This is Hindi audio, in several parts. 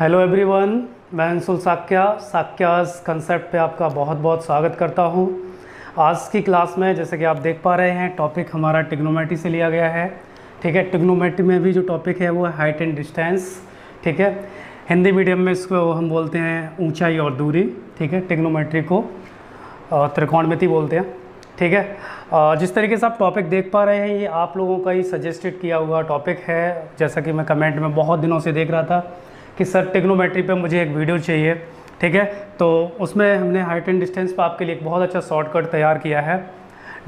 हेलो एवरीवन, मैं अंशुल साक्यास कंसेप्ट पे आपका बहुत बहुत स्वागत करता हूँ। आज की क्लास में जैसे कि आप देख पा रहे हैं टॉपिक हमारा ट्रिग्नोमेट्री से लिया गया है। ठीक है, ट्रिग्नोमेट्री में भी जो टॉपिक है वो है हाइट एंड डिस्टेंस। ठीक है, हिंदी मीडियम में इसको हम बोलते हैं ऊंचाई और दूरी। ठीक है, ट्रिग्नोमेट्री को त्रिकोणमिति बोलते हैं। ठीक है, जिस तरीके से आप टॉपिक देख पा रहे हैं ये आप लोगों का ही सजेस्टेड किया हुआ टॉपिक है। जैसा कि मैं कमेंट में बहुत दिनों से देख रहा था कि सर ट्रिग्नोमेट्री पे मुझे एक वीडियो चाहिए। ठीक है, तो उसमें हमने हाइट एंड डिस्टेंस पे आपके लिए एक बहुत अच्छा शॉर्टकट तैयार किया है।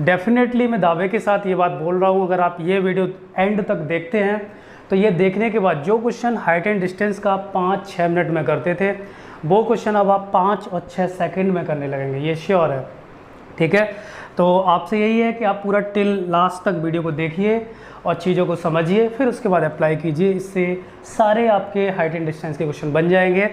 डेफिनेटली मैं दावे के साथ ये बात बोल रहा हूँ, अगर आप ये वीडियो एंड तक देखते हैं तो ये देखने के बाद जो क्वेश्चन हाइट एंड डिस्टेंस का 5-6 मिनट में करते थे वो क्वेश्चन अब आप 5 और 6 सेकंड में करने लगेंगे, ये श्योर है। ठीक है, तो आपसे यही है कि आप पूरा टिल लास्ट तक वीडियो को देखिए और चीज़ों को समझिए, फिर उसके बाद अप्लाई कीजिए। इससे सारे आपके हाइट एंड डिस्टेंस के क्वेश्चन बन जाएंगे।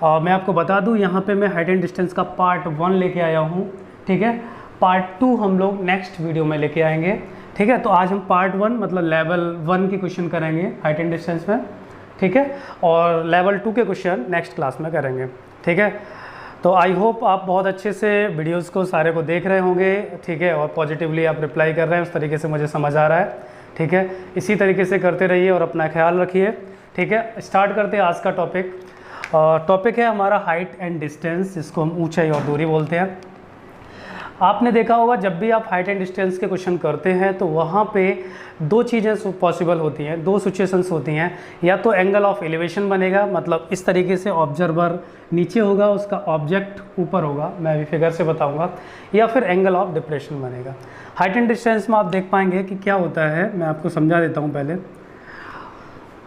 मैं आपको बता दूं यहाँ पे मैं हाइट एंड डिस्टेंस का पार्ट 1 लेके आया हूँ। ठीक है, पार्ट 2 हम लोग नेक्स्ट वीडियो में लेके आएंगे। ठीक है, तो आज हम पार्ट 1 मतलब लेवल 1 के क्वेश्चन करेंगे हाइट एंड डिस्टेंस में। ठीक है, और लेवल 2 के क्वेश्चन नेक्स्ट क्लास में करेंगे। ठीक है, तो आई होप आप बहुत अच्छे से वीडियोस को सारे को देख रहे होंगे। ठीक है, और पॉजिटिवली आप रिप्लाई कर रहे हैं, उस तरीके से मुझे समझ आ रहा है। ठीक है, इसी तरीके से करते रहिए और अपना ख्याल रखिए। ठीक है, स्टार्ट करते हैं आज का टॉपिक। टॉपिक है हमारा हाइट एंड डिस्टेंस, जिसको हम ऊंचाई और दूरी बोलते हैं। आपने देखा होगा जब भी आप हाइट एंड डिस्टेंस के क्वेश्चन करते हैं तो वहाँ पे दो चीज़ें पॉसिबल होती हैं, दो सिचुएशंस होती हैं। या तो एंगल ऑफ एलिवेशन बनेगा, मतलब इस तरीके से ऑब्जर्वर नीचे होगा, उसका ऑब्जेक्ट ऊपर होगा, मैं अभी फिगर से बताऊंगा। या फिर एंगल ऑफ डिप्रेशन बनेगा। हाइट एंड डिस्टेंस में आप देख पाएंगे कि क्या होता है, मैं आपको समझा देता हूँ पहले।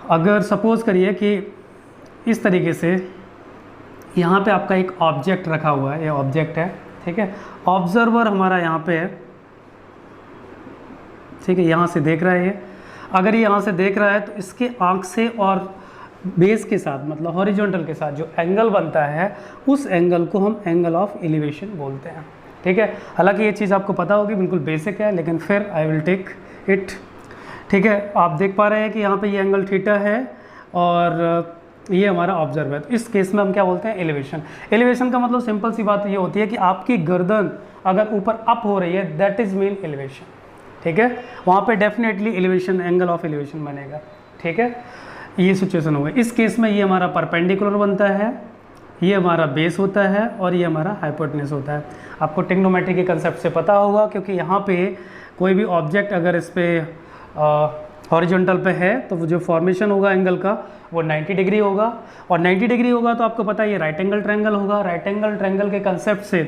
अगर सपोज़ करिए कि इस तरीके से यहाँ पे आपका एक ऑब्जेक्ट रखा हुआ है, ये ऑब्जेक्ट है। ठीक है, ऑब्जर्वर हमारा यहाँ पे है। ठीक है, यहाँ से देख रहा है ये। अगर ये यहाँ से देख रहा है तो इसके आँख से और बेस के साथ मतलब हॉरिजॉन्टल के साथ जो एंगल बनता है उस एंगल को हम एंगल ऑफ एलिवेशन बोलते हैं। ठीक है, हालांकि ये चीज़ आपको पता होगी, बिल्कुल बेसिक है, लेकिन फिर आई विल टेक इट। ठीक है, आप देख पा रहे हैं कि यहाँ पे ये एंगल थीटा है और ये हमारा ऑब्जर्वर है। तो इस केस में हम क्या बोलते हैं, एलिवेशन। एलिवेशन का मतलब सिंपल सी बात ये होती है कि आपकी गर्दन अगर ऊपर अप हो रही है दैट इज़ मीन एलिवेशन। ठीक है, वहाँ पे definitely elevation angle of elevation बनेगा। ठीक है, ये सिचुएशन होगा। इस केस में ये हमारा परपेंडिकुलर बनता है, ये हमारा बेस होता है और ये हमारा हाइपोटेन्यूज होता है। आपको ट्रिग्नोमेट्री के कंसेप्ट से पता होगा, क्योंकि यहाँ पे कोई भी ऑब्जेक्ट अगर इस पर हॉरिजॉन्टल पे है तो वो जो फॉर्मेशन होगा एंगल का वो 90 डिग्री होगा। और 90 डिग्री होगा तो आपको पता है ये राइट एंगल ट्रायंगल होगा। राइट एंगल ट्रायंगल के कंसेप्ट से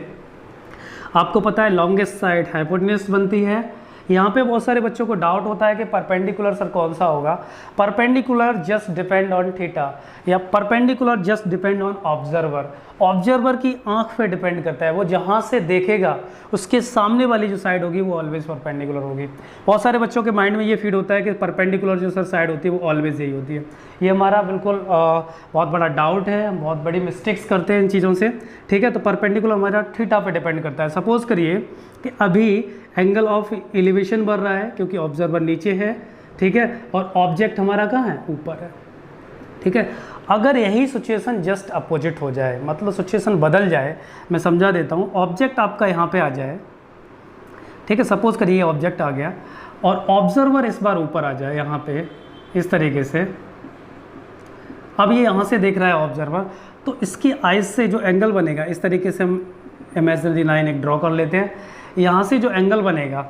आपको पता है लॉन्गेस्ट साइड हाइपोटेन्यूज बनती है। यहाँ पे बहुत सारे बच्चों को डाउट होता है कि परपेंडिकुलर सर कौन सा होगा। Perpendicular just depend on theta या perpendicular just depend on observer. Observer की आंख पे डिपेंड करता है, वो जहाँ से देखेगा उसके सामने वाली जो साइड होगी वो ऑलवेज परपेंडिकुलर होगी। बहुत सारे बच्चों के माइंड में ये फीड होता है कि परपेंडिकुलर जो सर साइड होती है वो ऑलवेज यही होती है। ये हमारा बिल्कुल बहुत बड़ा डाउट है, हम बहुत बड़ी मिस्टेक्स करते हैं इन चीज़ों से। ठीक है, तो परपेंडिकुलर हमारा थीटा पे डिपेंड करता है। सपोज़ करिए कि अभी एंगल ऑफ एलिवेशन बढ़ रहा है क्योंकि ऑब्जर्वर नीचे है। ठीक है, और ऑब्जेक्ट हमारा कहाँ है, ऊपर है। ठीक है, अगर यही सिचुएशन जस्ट अपोजिट हो जाए, मतलब सिचुएशन बदल जाए, मैं समझा देता हूँ। ऑब्जेक्ट आपका यहाँ पे आ जाए। ठीक है, सपोज करिए ऑब्जेक्ट आ गया और ऑब्जर्वर इस बार ऊपर आ जाए यहाँ पे इस तरीके से। अब ये यहाँ से देख रहा है ऑब्जर्वर, तो इसकी आइज से जो एंगल बनेगा, इस तरीके से हम इमेजिनरी लाइन एक ड्रॉ कर लेते हैं। यहाँ से जो एंगल बनेगा,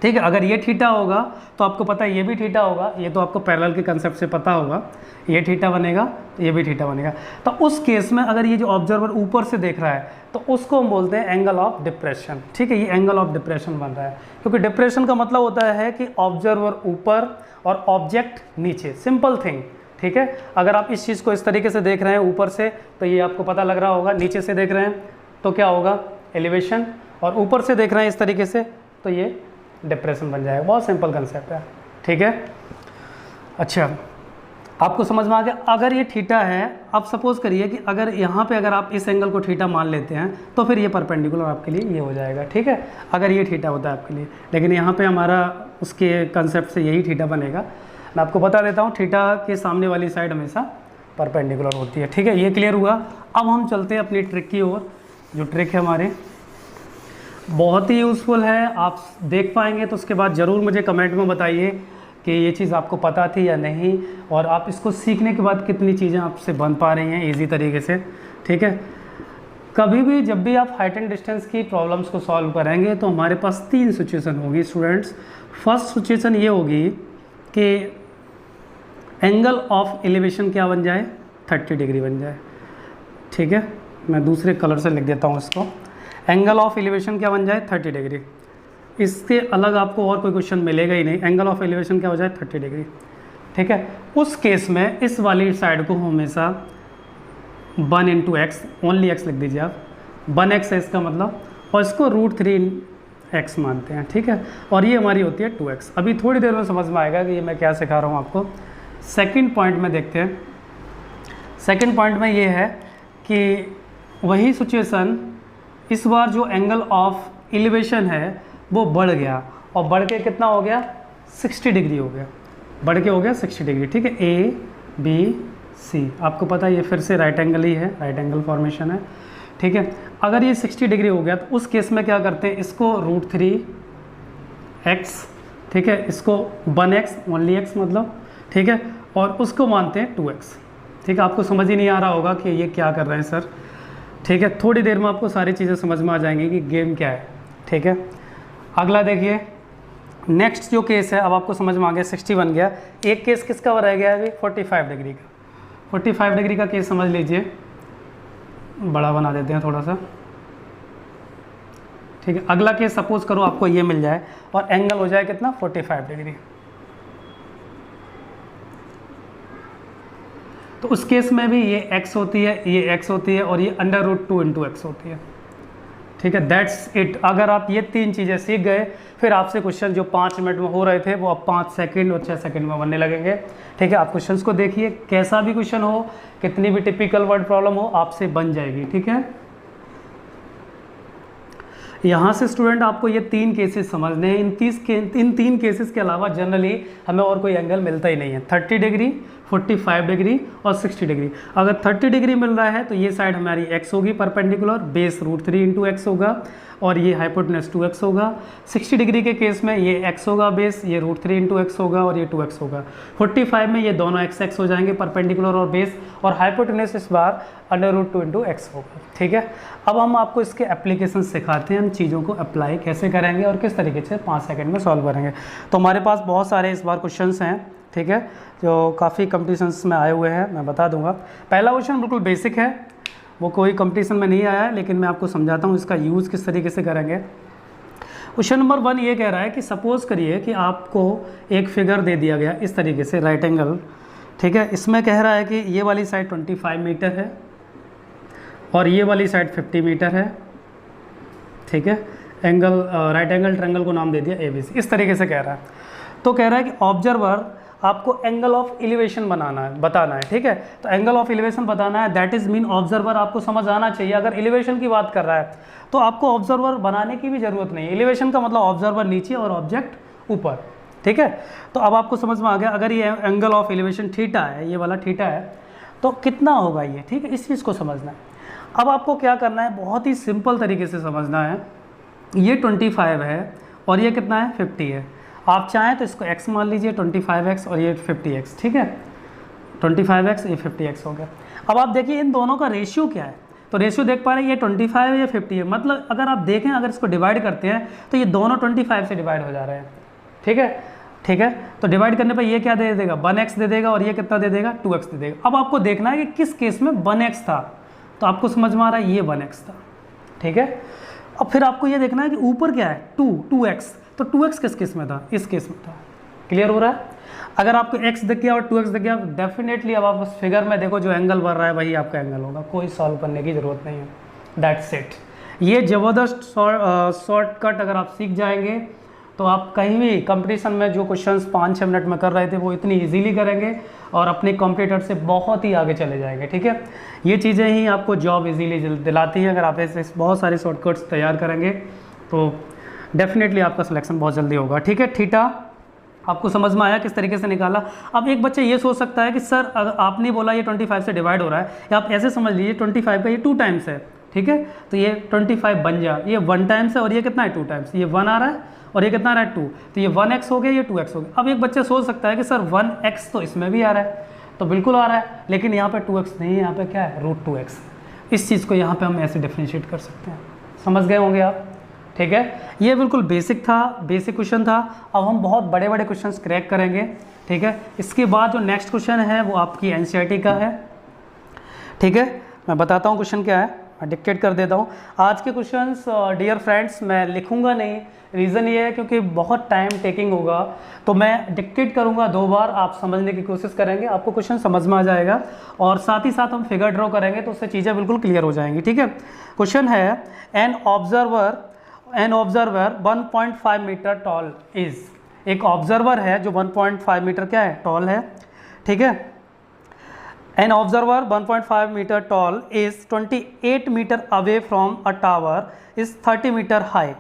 ठीक है, अगर ये थीटा होगा तो आपको पता है ये भी थीटा होगा, ये तो आपको पैरेलल के कंसेप्ट से पता होगा। ये थीटा बनेगा तो ये भी थीटा बनेगा। तो उस केस में अगर ये जो ऑब्जर्वर ऊपर से देख रहा है तो उसको हम बोलते हैं एंगल ऑफ डिप्रेशन। ठीक है, ये एंगल ऑफ डिप्रेशन बन रहा है, क्योंकि डिप्रेशन का मतलब होता है कि ऑब्जर्वर ऊपर और ऑब्जेक्ट नीचे, सिंपल थिंग। ठीक है, अगर आप इस चीज़ को इस तरीके से देख रहे हैं ऊपर से तो ये आपको पता लग रहा होगा, नीचे से देख रहे हैं तो क्या होगा, एलिवेशन, और ऊपर से देख रहे हैं इस तरीके से तो ये डिप्रेशन बन जाएगा। बहुत सिंपल कंसेप्ट है। ठीक है, अच्छा आपको समझ में आ गया। अगर ये थीटा है, अब सपोज करिए कि अगर यहाँ पे अगर आप इस एंगल को थीटा मान लेते हैं तो फिर ये परपेंडिकुलर आपके लिए ये हो जाएगा। ठीक है, अगर ये थीटा होता है आपके लिए, लेकिन यहाँ पे हमारा उसके कंसेप्ट से यही थीटा बनेगा। मैं आपको बता देता हूँ, थीटा के सामने वाली साइड हमेशा परपेंडिकुलर होती है। ठीक है, ये क्लियर हुआ। अब हम चलते हैं अपनी ट्रिक की ओर। जो ट्रिक है हमारे बहुत ही यूज़फुल है, आप देख पाएंगे तो उसके बाद ज़रूर मुझे कमेंट में बताइए कि ये चीज़ आपको पता थी या नहीं, और आप इसको सीखने के बाद कितनी चीज़ें आपसे बन पा रही हैं ईजी तरीके से। ठीक है, कभी भी जब भी आप हाइट एंड डिस्टेंस की प्रॉब्लम्स को सॉल्व करेंगे तो हमारे पास 3 सिचुएशन होगी स्टूडेंट्स। फर्स्ट सिचुएशन ये होगी कि एंगल ऑफ एलिवेशन क्या बन जाए, 30 डिग्री बन जाए। ठीक है, मैं दूसरे कलर से लिख देता हूँ इसको। एंगल ऑफ एलिवेशन क्या बन जाए, 30 डिग्री। इसके अलग आपको और कोई क्वेश्चन मिलेगा ही नहीं। एंगल ऑफ एलिवेशन क्या हो जाए, 30 डिग्री। ठीक है, उस केस में इस वाली साइड को हमेशा 1 इंटू एक्स, ओनली एक्स लिख दीजिए आप, 1x है इसका मतलब, और इसको √3x मानते हैं। ठीक है, और ये हमारी होती है 2x। अभी थोड़ी देर में समझ में आएगा कि ये मैं क्या सिखा रहा हूँ आपको। सेकंड पॉइंट में देखते हैं। सेकंड पॉइंट में ये है कि वही सिचुएशन, इस बार जो एंगल ऑफ एलिवेशन है वो बढ़ गया, और बढ़ के कितना हो गया, 60 डिग्री हो गया, बढ़ के हो गया 60 डिग्री। ठीक है, ABC, आपको पता है ये फिर से राइट एंगल ही है, राइट एंगल फॉर्मेशन है। ठीक है, अगर ये 60 डिग्री हो गया तो उस केस में क्या करते हैं, इसको √3x, ठीक है, इसको 1x, ओनली x मतलब, ठीक है, और उसको मानते हैं 2x। ठीक है, आपको समझ ही नहीं आ रहा होगा कि ये क्या कर रहे हैं सर। ठीक है, थोड़ी देर में आपको सारी चीज़ें समझ में आ जाएंगी कि गेम क्या है। ठीक है, अगला देखिए, नेक्स्ट जो केस है, अब आपको समझ में आ गया 60 बन गया। एक केस किसका रह गया है अभी, 45 डिग्री का। 45 डिग्री का केस समझ लीजिए, बड़ा बना देते हैं थोड़ा सा। ठीक है, अगला केस सपोज करो आपको ये मिल जाए और एंगल हो जाए कितना, 45 डिग्री। तो उस केस में भी ये x होती है, ये x होती है, और ये √2 इंटू x होती है। ठीक है, दैट्स इट। अगर आप ये 3 चीज़ें सीख गए, फिर आपसे क्वेश्चन जो 5 मिनट में हो रहे थे वो अब 5 सेकंड और 6 सेकंड में बनने लगेंगे। ठीक है, आप क्वेश्चंस को देखिए, कैसा भी क्वेश्चन हो, कितनी भी टिपिकल वर्ड प्रॉब्लम हो, आपसे बन जाएगी। ठीक है, यहाँ से स्टूडेंट आपको ये 3 केसेस समझने हैं। इन 3 केसेस के अलावा जनरली हमें और कोई एंगल मिलता ही नहीं है। 30 डिग्री, 45 डिग्री और 60 डिग्री। अगर 30 डिग्री मिल रहा है तो ये साइड हमारी x होगी परपेंडिकुलर, बेस √3 इंटू एक्स होगा, और ये हाइपोटेनस 2x होगा। 60 डिग्री के केस में ये x होगा बेस, ये √3 इंटू एक्स होगा, और ये 2x होगा। 45 में ये दोनों x हो जाएंगे परपेंडिकुलर और बेस, और हाइपोटेनस इस बार √2 इंटू एक्स होगा। ठीक है, अब हम आपको इसके एप्लीकेशन सिखाते हैं, हम चीज़ों को अप्लाई कैसे करेंगे और किस तरीके से 5 सेकंड में सॉल्व करेंगे। तो हमारे पास बहुत सारे इस बार क्वेश्चंस हैं। ठीक है, जो काफ़ी कंपटीशंस में आए हुए हैं, मैं बता दूंगा। पहला क्वेश्चन बिल्कुल बेसिक है, वो कोई कंपटीशन में नहीं आया है, लेकिन मैं आपको समझाता हूँ इसका यूज़ किस तरीके से करेंगे। क्वेश्चन नंबर 1 ये कह रहा है कि सपोज़ करिए कि आपको एक फिगर दे दिया गया इस तरीके से, राइट एंगल। ठीक है, इसमें कह रहा है कि ये वाली साइड 25 मीटर है और ये वाली साइड 50 मीटर है। ठीक है, एंगल, राइट एंगल ट्रायंगल को नाम दे दिया ABC, इस तरीके से कह रहा है। तो कह रहा है कि ऑब्जर्वर आपको एंगल ऑफ एलिवेशन बताना है। ठीक है, तो एंगल ऑफ एलिवेशन बताना है, दैट इज मीन ऑब्जर्वर आपको समझ आना चाहिए। अगर एलिवेशन की बात कर रहा है तो आपको ऑब्जर्वर बनाने की भी ज़रूरत नहीं है। एलिवेशन का मतलब ऑब्जर्वर नीचे और ऑब्जेक्ट ऊपर। ठीक है, तो अब आपको समझ में आ गया। अगर ये एंगल ऑफ एलिवेशन थीटा है, ये वाला थीटा है, तो कितना होगा ये। ठीक है, इस चीज़ को समझना है। अब आपको क्या करना है, बहुत ही सिंपल तरीके से समझना है। ये 25 है और ये कितना है, 50 है। आप चाहें तो इसको x मान लीजिए, 25x, और ये 50x। ठीक है, 25x, ये 50x हो गया। अब आप देखिए इन दोनों का रेशियो क्या है, तो रेशियो देख पा रहे हैं, ये 25 है, ये 50 है। मतलब अगर आप देखें, अगर इसको डिवाइड करते हैं तो ये दोनों 25 से डिवाइड हो जा रहे हैं। ठीक है, ठीक है, तो डिवाइड करने पर ये क्या दे देगा, 1x दे देगा, और ये कितना दे देगा, 2x दे देगा। अब आपको देखना है कि किस केस में 1x था, तो आपको समझ में आ रहा है ये 1x था। ठीक है, अब फिर आपको ये देखना है कि ऊपर क्या है, 2x, तो 2x किस केस में था, इस केस में था। क्लियर हो रहा है। अगर आपको x दिख गया और 2x दिख गया, डेफिनेटली अब आप उस फिगर में देखो जो एंगल बन रहा है वही आपका एंगल होगा, कोई सॉल्व करने की ज़रूरत नहीं है। That's it. ये ज़बरदस्त शॉर्टकट अगर आप सीख जाएंगे तो आप कहीं भी कंपटीशन में जो क्वेश्चंस 5-6 मिनट में कर रहे थे वो इतनी इजीली करेंगे और अपने कॉम्पिटिटर से बहुत ही आगे चले जाएंगे। ठीक है, ये चीज़ें ही आपको जॉब इजीली दिलाती हैं। अगर आप ऐसे बहुत सारे शॉर्टकट्स तैयार करेंगे तो डेफिनेटली आपका सिलेक्शन बहुत जल्दी होगा। ठीक है, थीटा आपको समझ में आया किस तरीके से निकाला। अब एक बच्चा ये सोच सकता है कि सर अगर आपने बोला ये 25 से डिवाइड हो रहा है, या आप ऐसे समझ लीजिए 25 का ये 2 टाइम्स है, ठीक है, तो ये 25 बन जा, ये 1 टाइम्स है और ये कितना है 2 टाइम्स, ये 1 आ रहा है और ये कितना आ रहा है 2, तो ये 1x हो गया, ये 2x हो गया। अब एक बच्चा सोच सकता है कि सर 1x तो इसमें भी आ रहा है, तो बिल्कुल आ रहा है, लेकिन यहाँ पे 2x नहीं है, यहाँ पे क्या है √2x। इस चीज़ को यहाँ पे हम ऐसे डिफ्रेंशिएट कर सकते हैं। समझ गए होंगे आप, ठीक है। ये बिल्कुल बेसिक था, बेसिक क्वेश्चन था। अब हम बहुत बड़े बड़े क्वेश्चंस क्रैक करेंगे, ठीक है। इसके बाद जो नेक्स्ट क्वेश्चन है वो आपकी एनसीईआरटी का है, ठीक है। मैं बताता हूँ क्वेश्चन क्या है, मैं डिक्टेट कर देता हूँ। आज के क्वेश्चंस डियर फ्रेंड्स मैं लिखूँगा नहीं, रीज़न ये है क्योंकि बहुत टाइम टेकिंग होगा, तो मैं डिक्टेट करूँगा 2 बार, आप समझने की कोशिश करेंगे, आपको क्वेश्चन समझ में आ जाएगा, और साथ ही साथ हम फिगर ड्रॉ करेंगे तो उससे चीज़ें बिल्कुल क्लियर हो जाएंगी, ठीक है। क्वेश्चन है an observer 1.5 meter tall is, एक ऑब्जर्वर है जो 1.5 मीटर क्या है टॉल है, ठीक है। An observer 1.5 meter tall is 28 meter away from a tower is 30 meter high,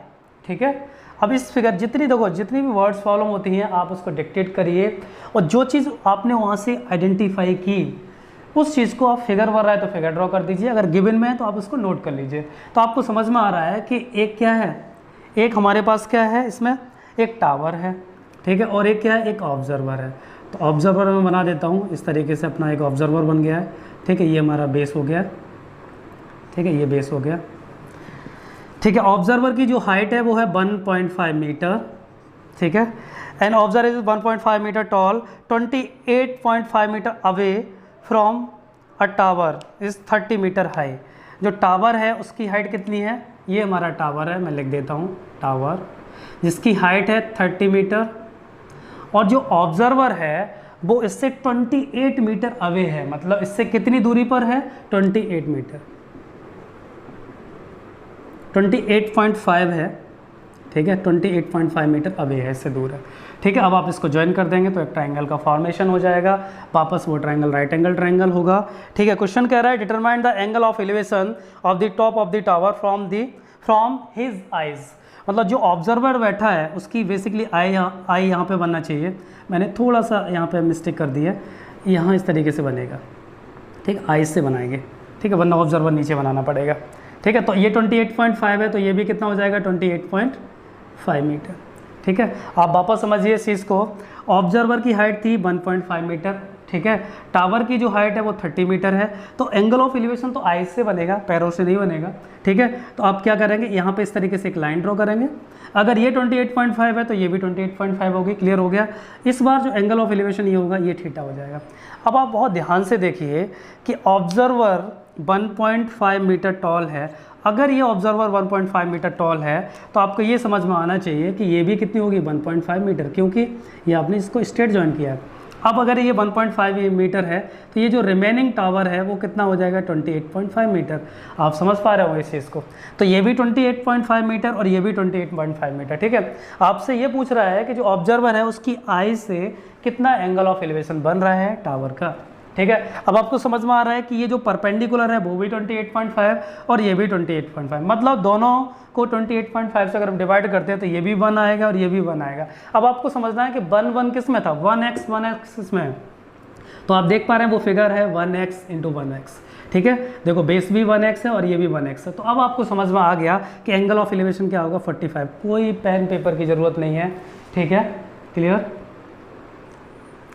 ठीक है। अब इस फिगर जितनी देखो जितनी भी वर्ड्स प्रॉब्लम होती हैं आप उसको डिक्टेट करिए, और जो चीज़ आपने वहाँ से आइडेंटिफाई की उस चीज़ को आप फिगर बन रहा है तो फिगर ड्रॉ कर दीजिए, अगर गिवन में है तो आप उसको नोट कर लीजिए। तो आपको समझ में आ रहा है कि एक क्या है, एक हमारे पास क्या है, इसमें एक टावर है, ठीक है, और एक क्या है, एक ऑब्जर्वर है। तो ऑब्जर्वर मैं बना देता हूँ इस तरीके से, अपना एक ऑब्जर्वर बन गया है, ठीक है, ये हमारा बेस हो गया, ठीक है, ये बेस हो गया, ठीक है। ऑब्जर्वर की जो हाइट है वो है 1.5 मीटर, ठीक है। And observer is 1.5 meter tall, 28.5 meter away from a tower is 30 meter high. जो टावर है उसकी हाइट कितनी है, ये हमारा टावर है, मैं लिख देता हूँ टावर, जिसकी हाइट है 30 मीटर, और जो ऑब्जर्वर है वो इससे 28 मीटर अवे है, मतलब इससे कितनी दूरी पर है 28 मीटर, 28.5 है, ठीक है, 28.5 मीटर अवे है, इससे दूर है, ठीक है। अब आप इसको ज्वाइन कर देंगे तो एक ट्रायंगल का फॉर्मेशन हो जाएगा, वापस वो ट्रायंगल राइट एंगल ट्रायंगल होगा, ठीक है। क्वेश्चन कह रहा है determine the angle of elevation of the top of the tower from his eyes, मतलब जो ऑब्जर्वर बैठा है उसकी बेसिकली आई यहाँ पे बनना चाहिए, मैंने थोड़ा सा यहाँ पे मिस्टेक कर दी है, यहाँ इस तरीके से बनेगा, ठीक, आइज से बनाएंगे, ठीक है, वरना ऑब्जर्वर नीचे बनाना पड़ेगा, ठीक है। तो ये 28.5 है, तो ये भी कितना हो जाएगा 28.5 मीटर, ठीक है। आप वापस समझिए इस चीज़ को, ऑब्जर्वर की हाइट थी 1.5 मीटर, ठीक है, टावर की जो हाइट है वो 30 मीटर है, तो एंगल ऑफ एलिवेशन तो आइज से बनेगा, पैरों से नहीं बनेगा, ठीक है। तो आप क्या करेंगे, यहाँ पे इस तरीके से एक लाइन ड्रॉ करेंगे, अगर ये 28.5 है तो ये भी 28.5 होगी, क्लियर हो गया। इस बार जो एंगल ऑफ एलिवेशन ये होगा ये थीटा हो जाएगा। अब आप बहुत ध्यान से देखिए कि ऑब्जर्वर 1.5 मीटर टॉल है, अगर ये ऑब्जर्वर 1.5 मीटर टॉल है तो आपको ये समझ में आना चाहिए कि ये भी कितनी होगी 1.5 मीटर, क्योंकि ये आपने इसको स्ट्रेट ज्वाइन किया है। अब अगर ये 1.5 मीटर है तो ये जो रिमेनिंग टावर है वो कितना हो जाएगा 28.5 मीटर। आप समझ पा रहे हो इस चीज़ को, तो ये भी 28.5 मीटर और ये भी 28.5 मीटर, ठीक है। आपसे ये पूछ रहा है कि जो ऑब्जर्वर है उसकी आई से कितना एंगल ऑफ एलिवेशन बन रहा है टावर का, ठीक है। अब आपको समझ में आ रहा है कि ये जो परपेंडिकुलर है वो भी 28.5 और ये भी 28.5, मतलब दोनों को 28.5 से अगर हम डिवाइड करते हैं तो ये भी 1 आएगा और ये भी 1 आएगा। अब आपको समझना है कि 1 किस में था, 1x इसमें, तो आप देख पा रहे हैं वो फिगर है 1x × 1x, ठीक है। देखो बेस भी 1x है और ये भी 1x है, तो अब आपको समझ में आ गया कि एंगल ऑफ एलिवेशन क्या होगा 45। कोई पेन पेपर की ज़रूरत नहीं है, ठीक है, clear.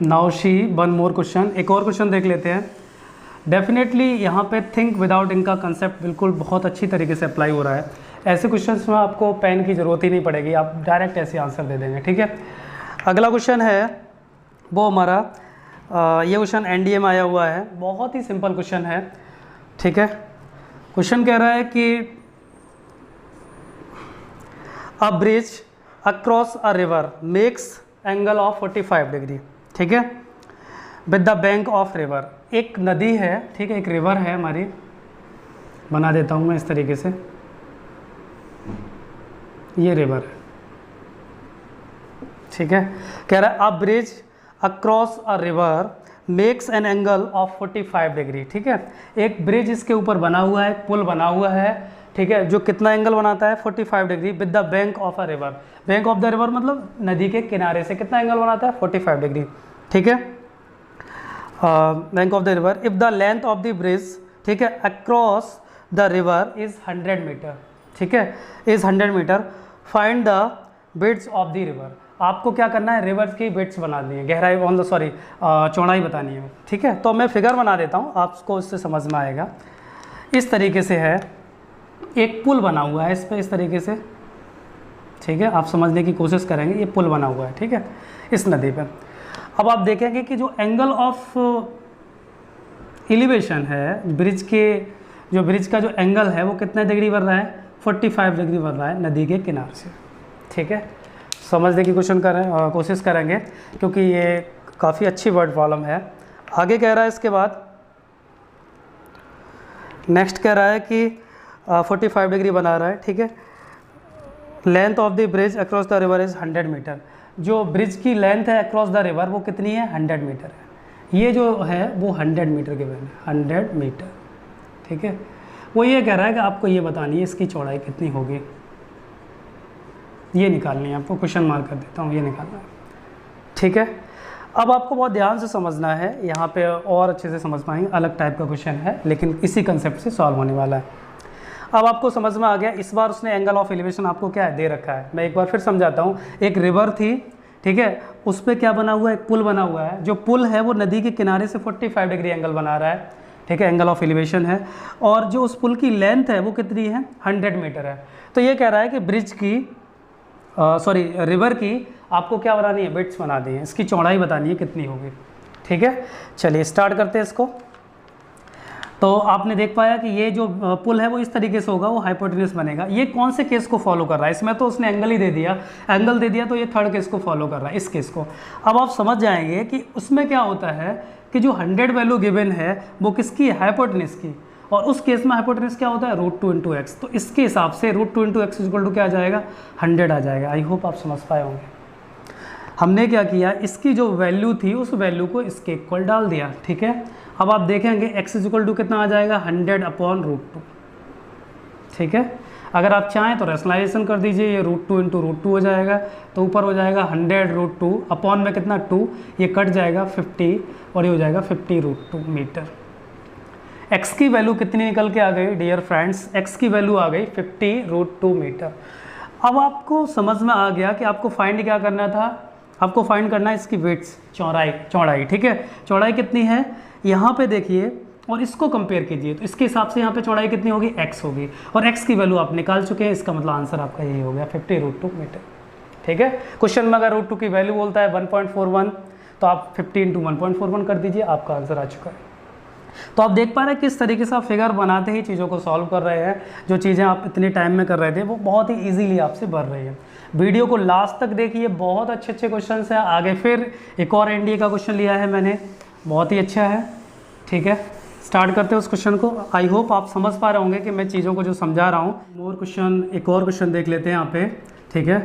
Now she one more question, एक और क्वेश्चन देख लेते हैं। डेफिनेटली यहाँ पे थिंक विदाउट इंक का कंसेप्ट बिल्कुल बहुत अच्छी तरीके से अप्लाई हो रहा है। ऐसे क्वेश्चंस में आपको पेन की ज़रूरत ही नहीं पड़ेगी, आप डायरेक्ट ऐसे आंसर दे देंगे, ठीक है। अगला क्वेश्चन है वो हमारा ये क्वेश्चन एनडीए में आया हुआ है, बहुत ही सिंपल क्वेश्चन है, ठीक है। क्वेश्चन कह रहा है कि अ bridge across a river makes angle of 45 degree, ठीक है, with the bank of river. एक नदी है, ठीक है, एक रिवर है हमारी, बना देता हूँ मैं इस तरीके से, ये रिवर है, ठीक है। कह रहा है अ bridge across a river makes an angle of 45 degree, ठीक है। एक ब्रिज इसके ऊपर बना हुआ है, पुल बना हुआ है, ठीक है, जो कितना एंगल बनाता है 45 degree with the bank of a river. Bank of the river मतलब नदी के किनारे से कितना एंगल बनाता है 45 डिग्री, ठीक है, bank of the river. If the length of the bridge, ठीक है, across the river is 100 meter, ठीक है, इज़ 100 मीटर, फाइंड द बिड्स ऑफ द रिवर। आपको क्या करना है, रिवर की बिड्स बनानी है, गहराई ऑन द सॉरी चौड़ाई बतानी है, ठीक है। तो मैं फिगर बना देता हूँ, आपको इससे समझ में आएगा। इस तरीके से है, एक पुल बना हुआ है इस पर, इस तरीके से, ठीक है, आप समझने की कोशिश करेंगे, ये पुल बना हुआ है, ठीक है, इस नदी पे। अब आप देखेंगे कि जो एंगल ऑफ एलिवेशन है ब्रिज के, जो ब्रिज का जो एंगल है वो कितना डिग्री बन रहा है 45 डिग्री बन रहा है नदी के किनारे से, ठीक है। समझने की कोशिश करेंगे क्योंकि ये काफ़ी अच्छी वर्ड प्रॉब्लम है। आगे कह रहा है इसके बाद, नेक्स्ट कह रहा है कि 45 डिग्री बना रहा है, ठीक है। Length of the bridge across the river is 100 meter. जो ब्रिज की लेंथ है अक्रॉस द रिवर वो कितनी है 100 मीटर है। ये जो है वो 100 मीटर के बने, 100 मीटर, ठीक है। वो ये कह रहा है कि आपको ये बतानी है इसकी चौड़ाई कितनी होगी, ये निकालनी है आपको, क्वेश्चन मार्क कर देता हूँ, ये निकालना है, ठीक है। अब आपको बहुत ध्यान से समझना है, यहाँ पे और अच्छे से समझ पाएंगे, अलग टाइप का क्वेश्चन है लेकिन इसी कंसेप्ट से सॉल्व होने वाला है। अब आपको समझ में आ गया। इस बार उसने एंगल ऑफ एलिवेशन आपको क्या है दे रखा है, मैं एक बार फिर समझाता हूँ। एक रिवर थी, ठीक है, उस पर क्या बना हुआ है, एक पुल बना हुआ है। जो पुल है वो नदी के किनारे से 45 डिग्री एंगल बना रहा है, ठीक है, एंगल ऑफ एलिवेशन है। और जो उस पुल की लेंथ है वो कितनी है 100 मीटर है। तो ये कह रहा है कि ब्रिज की रिवर की आपको क्या बनानी है, बिट्स बना दी है, इसकी चौड़ाई बतानी है कितनी होगी, ठीक है। चलिए स्टार्ट करते हैं इसको। तो आपने देख पाया कि ये जो पुल है वो इस तरीके से होगा, वो हाइपोटेन्यूस बनेगा। ये कौन से केस को फॉलो कर रहा है, इसमें तो उसने एंगल ही दे दिया, एंगल दे दिया, तो ये थर्ड केस को फॉलो कर रहा है, इस केस को। अब आप समझ जाएंगे कि उसमें क्या होता है कि जो 100 वैल्यू गिवन है वो किसकी है, हाइपोटेन्यूस की। और उस केस में हाइपोटेन्यूस क्या होता है √2 × x। तो इसके हिसाब से √2 × x इक्वल टू क्या आ जाएगा 100 आ जाएगा। आई होप आप समझ पाए होंगे। हमने क्या किया, इसकी जो वैल्यू थी उस वैल्यू को इसके इक्वल डाल दिया, ठीक है। अब आप देखेंगे x इक्वल टू कितना आ जाएगा 100/√2, ठीक है। अगर आप चाहें तो रेशनलाइजेशन कर दीजिए, ये √2 × √2 हो जाएगा, तो ऊपर हो जाएगा 100√2 अपॉन में कितना 2, ये कट जाएगा 50 और ये हो जाएगा 50√2 मीटर। x की वैल्यू कितनी निकल के आ गई डियर फ्रेंड्स, x की वैल्यू आ गई 50√2 मीटर। अब आपको समझ में आ गया कि आपको फाइंड क्या करना था, आपको फाइंड करना है इसकी विड्थ, चौड़ाई, ठीक है। चौड़ाई कितनी है यहाँ पे देखिए और इसको कंपेयर कीजिए, तो इसके हिसाब से यहाँ पे चौड़ाई कितनी होगी x होगी, और x की वैल्यू आप निकाल चुके हैं, इसका मतलब आंसर आपका यही हो गया 50√2 मीटर, ठीक है। क्वेश्चन में अगर √2 की वैल्यू बोलता है 1.41 तो आप 50 × 1.41 कर दीजिए, आपका आंसर आ चुका है। तो आप देख पा रहे हैं किस तरीके से आप फिगर बनाते ही चीज़ों को सॉल्व कर रहे हैं। जो चीज़ें आप इतने टाइम में कर रहे थे वो बहुत ही इजीली आपसे बढ़ रही है। वीडियो को लास्ट तक देखिए, बहुत अच्छे क्वेश्चन हैं। आगे फिर एक और एनडीए का क्वेश्चन लिया है मैंने, बहुत ही अच्छा है, ठीक है। स्टार्ट करते हैं उस क्वेश्चन को। आई होप आप समझ पा रहे होंगे कि मैं चीज़ों को जो समझा रहा हूँ। एक और क्वेश्चन देख लेते हैं यहाँ पे, ठीक है।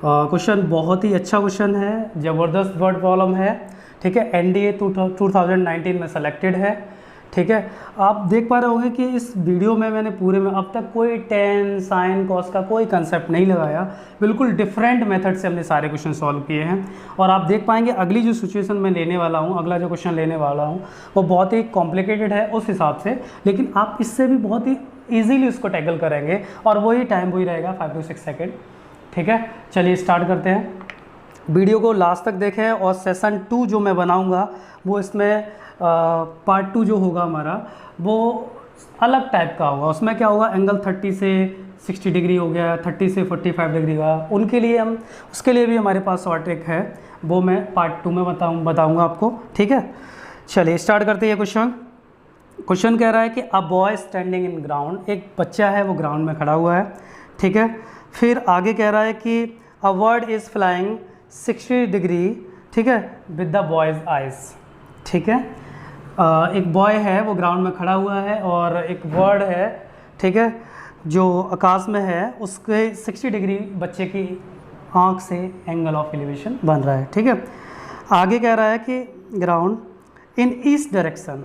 क्वेश्चन बहुत ही अच्छा क्वेश्चन है, ज़बरदस्त वर्ड प्रॉब्लम है, ठीक है। एनडीए 2019 में सेलेक्टेड है, ठीक है। आप देख पा रहे होंगे कि इस वीडियो में मैंने पूरे में अब तक कोई टेन साइन कॉस का कोई कंसेप्ट नहीं लगाया, बिल्कुल डिफरेंट मेथड से हमने सारे क्वेश्चन सॉल्व किए हैं। और आप देख पाएंगे अगली जो सिचुएशन मैं लेने वाला हूँ, अगला जो क्वेश्चन लेने वाला हूँ वो बहुत ही कॉम्प्लिकेटेड है उस हिसाब से, लेकिन आप इससे भी बहुत ही ईजीली उसको टैकल करेंगे और वही टाइम वही रहेगा 5 to 6 सेकेंड, ठीक है। चलिए स्टार्ट करते हैं। वीडियो को लास्ट तक देखें और सेशन 2 जो मैं बनाऊँगा वो इसमें पार्ट 2 जो होगा हमारा वो अलग टाइप का होगा। उसमें क्या होगा, एंगल 30 से 60 डिग्री हो गया, 30 से 45 डिग्री का, उनके लिए उसके लिए भी हमारे पास शॉर्ट ट्रिक है, वो मैं पार्ट 2 में बताऊंगा आपको, ठीक है। चलिए स्टार्ट करते हैं। क्वेश्चन कह रहा है कि a boy standing in ground, एक बच्चा है वो ग्राउंड में खड़ा हुआ है, ठीक है। फिर आगे कह रहा है कि a bird is flying 60 degree, ठीक है, विद द बॉयज़ आइज, ठीक है। एक बॉय है वो ग्राउंड में खड़ा हुआ है और एक बर्ड है, ठीक है, जो आकाश में है, उसके 60 डिग्री बच्चे की आँख से एंगल ऑफ एलिवेशन बन रहा है, ठीक है। आगे कह रहा है कि ग्राउंड इन ईस्ट डायरेक्शन,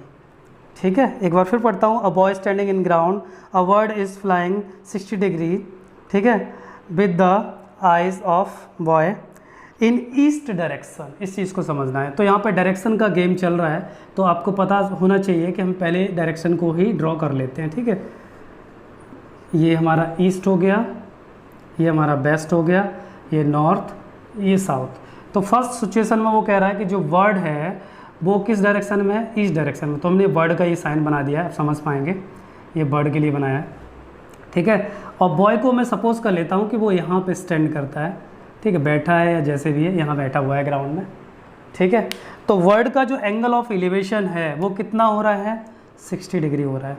ठीक है, एक बार फिर पढ़ता हूँ। A boy standing in ground, a bird is flying 60 degree, ठीक है, with the eyes of boy in east direction. इस चीज़ को समझना है। तो यहाँ पे डायरेक्शन का गेम चल रहा है, तो आपको पता होना चाहिए कि हम पहले डायरेक्शन को ही ड्रॉ कर लेते हैं, ठीक है। ये हमारा ईस्ट हो गया, ये हमारा वेस्ट हो गया, ये नॉर्थ, ये साउथ। तो फर्स्ट सिचुएशन में वो कह रहा है कि जो वर्ड है वो किस डायरेक्शन में है, ईस्ट डायरेक्शन में। तो हमने वर्ड का ये साइन बना दिया है, आप समझ पाएंगे, ये वर्ड के लिए बनाया है, ठीक है। और बॉय को मैं सपोज कर लेता हूँ कि वो यहाँ पे स्टैंड करता है, ठीक है, बैठा है या जैसे भी है, यहाँ बैठा हुआ है ग्राउंड में, ठीक है। तो वर्ड का जो एंगल ऑफ एलिवेशन है वो कितना हो रहा है, 60 डिग्री हो रहा है,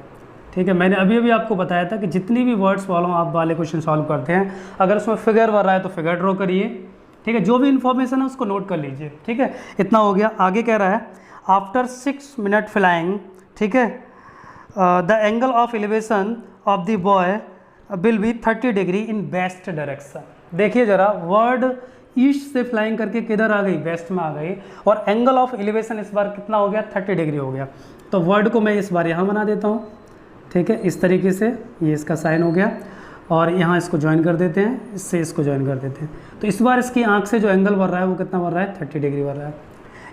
ठीक है। मैंने अभी अभी आपको बताया था कि जितनी भी वर्ड्स वालों आप वाले क्वेश्चन सॉल्व करते हैं, अगर उसमें फिगर बन रहा है तो फिगर ड्रॉ करिए, ठीक है, जो भी इन्फॉर्मेशन है उसको नोट कर लीजिए, ठीक है। इतना हो गया। आगे कह रहा है आफ्टर 6 मिनट फ्लाइंग, ठीक है, the angle of elevation of the boy will be 30 degree in west direction. देखिए ज़रा, वर्ड ईस्ट से फ्लाइंग करके किधर आ गई, वेस्ट में आ गई, और एंगल ऑफ एलिवेशन इस बार कितना हो गया, 30 डिग्री हो गया। तो वर्ड को मैं इस बार यहाँ बना देता हूँ, ठीक है, इस तरीके से, ये इसका साइन हो गया, और यहाँ इसको ज्वाइन कर देते हैं, इससे इसको ज्वाइन कर देते हैं। तो इस बार इसकी आँख से जो एंगल बढ़ रहा है वो कितना बढ़ रहा है, 30 डिग्री बढ़ रहा है।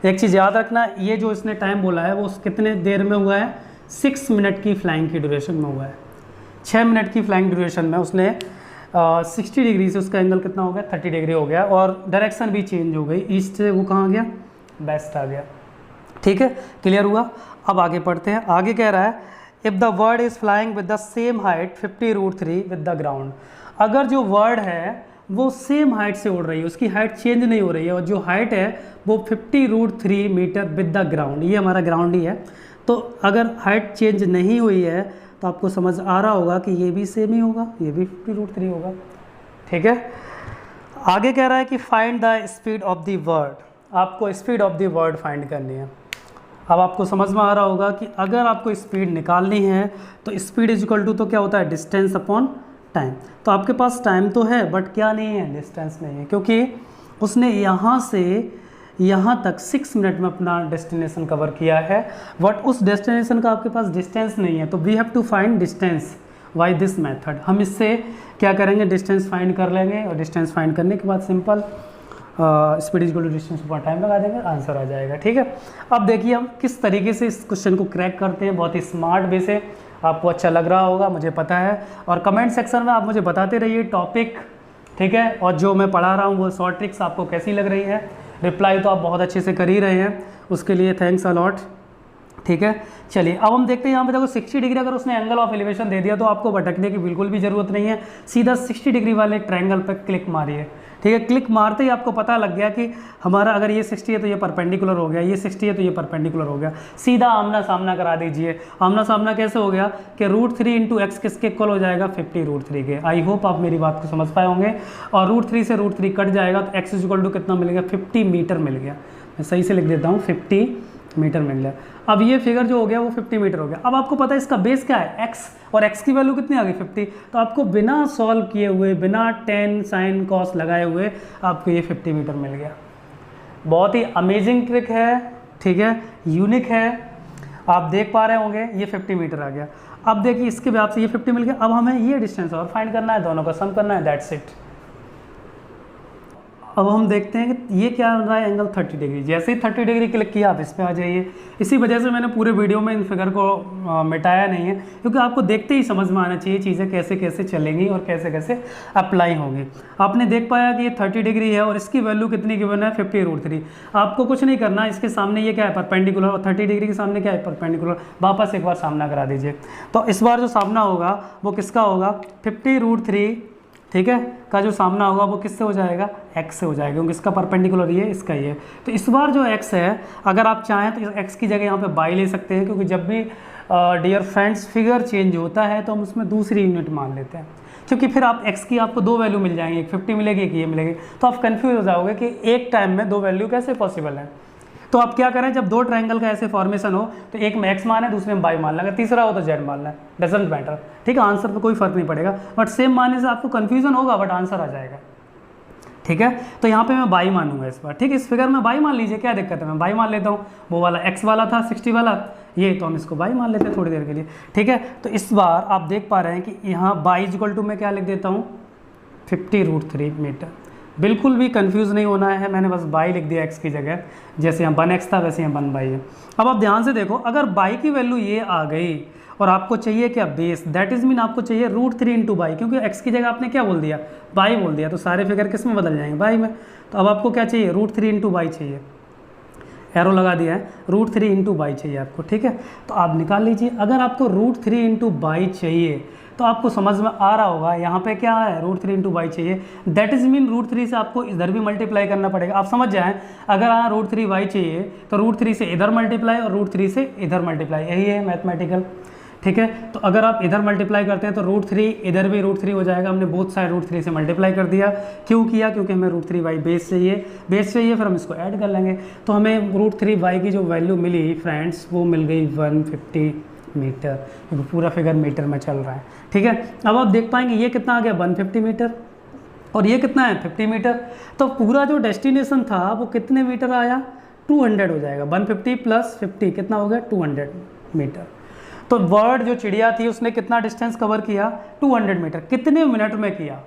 एक चीज़ याद रखना, ये जो इसने टाइम बोला है वो कितने देर में हुआ है, 6 मिनट की फ्लाइंग की ड्यूरेशन में हुआ है। 6 मिनट की फ्लाइंग ड्यूरेशन में उसने 60 डिग्री से उसका एंगल कितना हो गया, 30 डिग्री हो गया, और डायरेक्शन भी चेंज हो गई, ईस्ट से वो कहाँ गया, वेस्ट आ गया, ठीक है। क्लियर हुआ। अब आगे पढ़ते हैं। आगे कह रहा है if the word is flying with the same height 50√3 with the ground. अगर जो वर्ड है वो सेम हाइट से उड़ रही है, उसकी हाइट चेंज नहीं हो रही है, और जो हाइट है वो 50√3 मीटर विद द ग्राउंड, ये हमारा ग्राउंड ही है। तो अगर हाइट चेंज नहीं हुई है तो आपको समझ आ रहा होगा कि ये भी सेम ही होगा, ये भी 50√3 होगा, ठीक है। आगे कह रहा है कि find the speed of the word, आपको speed of the word find करनी है। अब आपको समझ में आ रहा होगा कि अगर आपको स्पीड निकालनी है तो स्पीड इज इक्वल टू, तो क्या होता है, डिस्टेंस अपॉन टाइम। तो आपके पास टाइम तो है बट क्या नहीं है, डिस्टेंस नहीं है, क्योंकि उसने यहाँ से यहाँ तक 6 मिनट में अपना डेस्टिनेशन कवर किया है, बट उस डेस्टिनेशन का आपके पास डिस्टेंस नहीं है। तो we have to find distance by this method. हम इससे क्या करेंगे, डिस्टेंस फाइंड कर लेंगे, और डिस्टेंस फाइंड करने के बाद simple speed is equal to distance per time लगा देंगे, आंसर आ जाएगा, ठीक है। अब देखिए हम किस तरीके से इस क्वेश्चन को क्रैक करते हैं, बहुत ही स्मार्ट वे से। आपको अच्छा लग रहा होगा, मुझे पता है, और कमेंट सेक्शन में आप मुझे बताते रहिए टॉपिक, ठीक है, और जो मैं पढ़ा रहा हूँ वो शॉर्ट ट्रिक्स आपको कैसी लग रही है। रिप्लाई तो आप बहुत अच्छे से कर ही रहे हैं, उसके लिए थैंक्स अलॉट, ठीक है। चलिए अब हम देखते हैं, यहाँ पे देखो 60 डिग्री अगर उसने एंगल ऑफ एलिवेशन दे दिया तो आपको भटकने की बिल्कुल भी ज़रूरत नहीं है, सीधा 60 डिग्री वाले ट्रायंगल पर क्लिक मारिए, ठीक है। क्लिक मारते ही आपको पता लग गया कि हमारा अगर ये 60 है तो ये परपेंडिकुलर हो गया, ये 60 है तो ये परपेंडिकुलर हो गया, सीधा आमना सामना करा दीजिए। आमना सामना कैसे हो गया कि √3 इंटू एक्स किसके इक्वल हो जाएगा, 50√3 के। आई होप आप मेरी बात को समझ पाए होंगे। और √3 से √3 कट जाएगा तो एक्स इज इक्वल टू कितना मिल गया, 50 मीटर मिल गया। मैं सही से लिख देता हूँ, 50 मीटर मिल गया। अब ये फिगर जो हो गया वो 50 मीटर हो गया। अब आपको पता है इसका बेस क्या है, x, और x की वैल्यू कितनी आ गई, 50। तो आपको बिना सॉल्व किए हुए, बिना टेन साइन कॉस लगाए हुए आपको ये 50 मीटर मिल गया। बहुत ही अमेजिंग ट्रिक है, ठीक है, यूनिक है, आप देख पा रहे होंगे, ये 50 मीटर आ गया। अब देखिए इसके बाद से ये 50 मिल गया। अब हमें ये डिस्टेंस और फाइंड करना है, दोनों का सम करना है, दैट्स इट। अब हम देखते हैं कि ये क्या रहा है, एंगल 30 डिग्री। जैसे ही 30 डिग्री क्लिक किया आप इस पे आ जाइए। इसी वजह से मैंने पूरे वीडियो में इन फिगर को मिटाया नहीं है, क्योंकि आपको देखते ही समझ में आना चाहिए चीज़ें कैसे कैसे चलेंगी और कैसे कैसे अप्लाई होंगी। आपने देख पाया कि ये 30 डिग्री है और इसकी वैल्यू कितनी गिवन है, 50√3। आपको कुछ नहीं करना, इसके सामने ये क्या है, परपेंडिकुलर, और 30 डिग्री के सामने क्या है, परपेंडिकुलर। वापस एक बार सामना करा दीजिए। तो इस बार जो सामना होगा वो किसका होगा, 50√3, ठीक है, का जो सामना होगा वो किससे हो जाएगा, x से हो जाएगा, क्योंकि इसका परपेंडिकुलर ये, इसका ये। तो इस बार जो x है, अगर आप चाहें तो x की जगह यहाँ पे बाई ले सकते हैं, क्योंकि जब भी डियर फ्रेंड्स फिगर चेंज होता है तो हम उसमें दूसरी यूनिट मान लेते हैं, क्योंकि फिर आप x की आपको दो वैल्यू मिल जाएंगी, एक 50 मिलेगी, एक ये मिलेगी। तो आप कन्फ्यूज हो जाओगे कि एक टाइम में दो वैल्यू कैसे पॉसिबल है। तो आप क्या करें, जब दो ट्रायंगल का ऐसे फॉर्मेशन हो तो एक में x मान है, दूसरे में y मान लेगा, तीसरा हो तो z मान है, डजेंट मैटर, ठीक है। आंसर पे कोई फर्क नहीं पड़ेगा, बट सेम मानने से आपको कन्फ्यूजन होगा, बट आंसर आ जाएगा, ठीक है। तो यहाँ पे मैं बाई मानूंगा इस बार, ठीक है। इस फिगर में बाई मान लीजिए, क्या दिक्कत है, मैं बाई मान लेता हूँ। वो वाला x वाला था 60 वाला, ये तो हम इसको बाई मान लेते हैं थोड़ी देर के लिए, ठीक है। तो इस बार आप देख पा रहे हैं कि यहाँ बाई इक्वल टू मैं क्या लिख देता हूँ 50√3 मीटर। बिल्कुल भी कंफ्यूज नहीं होना है, मैंने बस बाई लिख दिया x की जगह, जैसे यहाँ 1x था वैसे यहाँ 1 बाई है। अब आप ध्यान से देखो, अगर बाई की वैल्यू ये आ गई और आपको चाहिए क्या बेस, दैट इज़ मीन आपको चाहिए √3 इंटू बाई, क्योंकि x की जगह आपने क्या बोल दिया, बाई बोल दिया, तो सारे फिगर किस में बदल जाएंगे, बाई में। तो अब आपको क्या चाहिए, √3 इंटू बाई चाहिए, एरो लगा दिया है, √3 इंटू बाई चाहिए आपको, ठीक है। तो आप निकाल लीजिए, अगर आपको √3 इंटू बाई चाहिए तो आपको समझ में आ रहा होगा यहाँ पे क्या है, √3 इंटू बाई चाहिए, दैट इज़ मीन √3 से आपको इधर भी मल्टीप्लाई करना पड़ेगा। आप समझ जाएं, अगर यहाँ √3 बाई चाहिए तो √3 से इधर मल्टीप्लाई और √3 से इधर मल्टीप्लाई, यही है मैथमेटिकल, ठीक है। तो अगर आप इधर मल्टीप्लाई करते हैं तो √3 इधर भी √3 हो जाएगा। हमने बोथ साइड √3 से मल्टीप्लाई कर दिया, क्यों किया, क्योंकि हमें √3 बाई बेस चाहिए, फिर हम इसको ऐड कर लेंगे। तो हमें √3 बाई की जो वैल्यू मिली फ्रेंड्स, वो मिल गई 150 मीटर, क्योंकि पूरा फिगर मीटर में चल रहा है, ठीक है। अब आप देख पाएंगे ये कितना आ गया 150 मीटर और ये कितना है 50 मीटर। तो पूरा जो डेस्टिनेशन था वो कितने मीटर आया, 200 हो जाएगा। 150 प्लस 50 कितना हो गया 200 मीटर। तो बर्ड जो चिड़िया थी उसने कितना डिस्टेंस कवर किया 200 मीटर, कितने मिनट में किया,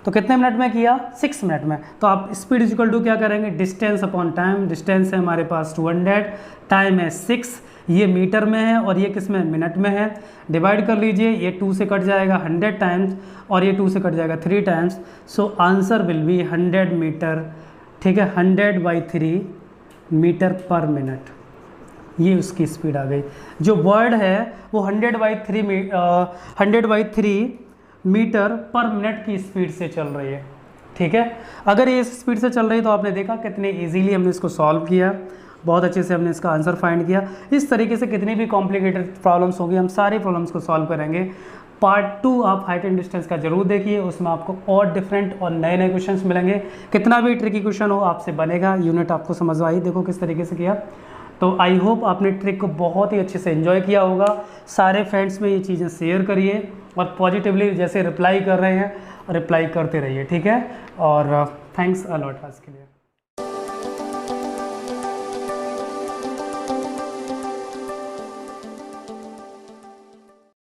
तो कितने मिनट में किया 6 मिनट में। तो आप स्पीड इक्वल टू क्या करेंगे, डिस्टेंस अपॉन टाइम, डिस्टेंस है हमारे पास 200, टाइम है 6, ये मीटर में है और ये किस में, मिनट में है। डिवाइड कर लीजिए, ये 2 से कट जाएगा 100 टाइम्स और ये 2 से कट जाएगा 3 times, so answer will be 100 meter, ठीक है। 100/3 मीटर पर मिनट, ये उसकी स्पीड आ गई। जो बर्ड है वो 100/3 मीटर पर मिनट की स्पीड से चल रही है, ठीक है। अगर ये इस स्पीड से चल रही है तो आपने देखा कितने इजीली हमने इसको सॉल्व किया, बहुत अच्छे से हमने इसका आंसर फाइंड किया। इस तरीके से कितनी भी कॉम्प्लिकेटेड प्रॉब्लम्स होगी हम सारी प्रॉब्लम्स को सॉल्व करेंगे। पार्ट 2 आप हाइट एंड डिस्टेंस का जरूर देखिए, उसमें आपको और डिफरेंट और नए नए क्वेश्चंस मिलेंगे। कितना भी ट्रिकी क्वेश्चन हो आपसे बनेगा। यूनिट आपको समझ आई, देखो किस तरीके से किया। तो आई होप आपने ट्रिक को बहुत ही अच्छे से एंजॉय किया होगा। सारे फ्रेंड्स में ये चीज़ें शेयर करिए और पॉजिटिवली जैसे रिप्लाई कर रहे हैं रिप्लाई करते रहिए, ठीक है। और थैंक्स अ लॉट आज के लिए।